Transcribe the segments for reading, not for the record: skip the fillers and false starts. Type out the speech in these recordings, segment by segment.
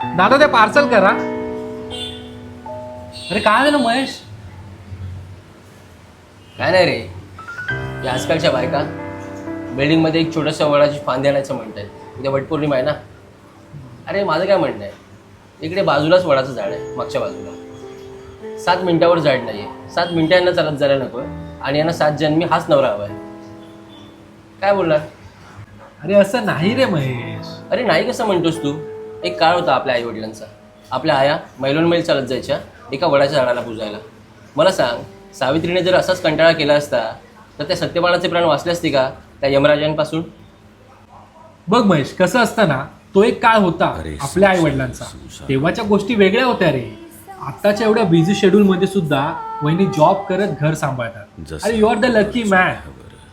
दादा ते पार्सल करा. अरे काय झालं महेश? काय नाही रे, या आजकालच्या बायका बिल्डिंगमध्ये एक छोटंसं वडाची फांदी आणायचं म्हणतात. उद्या वटपौर्णिमा आहे ना. अरे माझं काय म्हणणं आहे, इकडे बाजूलाच वडाचं झाड आहे, मागच्या बाजूला 7 मिनिटावर झाड नाही आहे. 7 मिनिटं यांना चालत जायला नको आणि यांना 7 जन्मी हाच नवरा हवा आहे. काय बोलणार? अरे असं नाही रे महेश. अरे नाही कसं म्हणतोस तू? एक काळ होता आपल्या आईवडिलांचा. आपल्या आया मैलोनमैल चालत जायच्या एका वडाच्या झाडाला पुजायला. मला सांग, सावित्रीने जर असाच कंटाळा केला असता तर त्या सत्यवानाचे प्राण वाचले असते का त्या यमराजांपासून? बघ महेश, कसं असतं ना, तो एक काळ होता आपल्या आई वडिलांचा. तेव्हाच्या गोष्टी वेगळ्या होत्या रे. आताच्या एवढ्या बिझी शेड्यूल मध्ये सुद्धा वहिनी जॉब करत घर सांभाळतात. अरे you are the lucky man.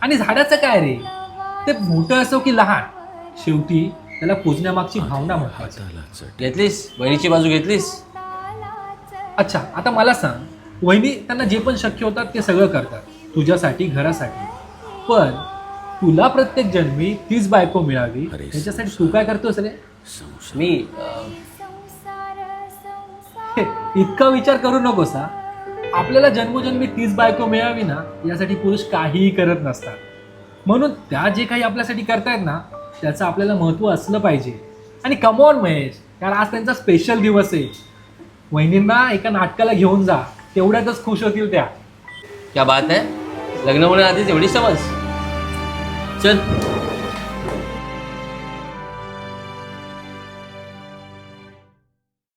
आणि झाडाचं काय रे, ते मोठं असो की लहान, शेवटी त्याला पूजण्यामागची भावना महत्वाची. घेतलीस बहिणीची बाजू घेतलीस? अच्छा, आता मला सांग, वहिनी त्यांना जे पण शक्य होतात ते सगळं करतात तुझ्यासाठी, घरासाठी. पण तुला प्रत्येक जन्मी तीच बायको मिळावी त्याच्यासाठी तू काय करतोस रे? मी इतका विचार करू नकोस हा. आपल्याला जन्मोजन्मी तीच बायको मिळावी ना, यासाठी पुरुष काहीही करत नसतात. म्हणून त्या जे काही आपल्यासाठी करतायत ना, त्याचं आपल्याला महत्त्व असलं पाहिजे. आणि कमॉन महेश, कारण आज त्यांचा स्पेशल दिवस आहे. वहिनींना एका नाटकाला घेऊन जा, तेवढ्यातच खुश होतील त्या. क्या बात आहे, लग्न होण्याआधीच एवढी समज. चल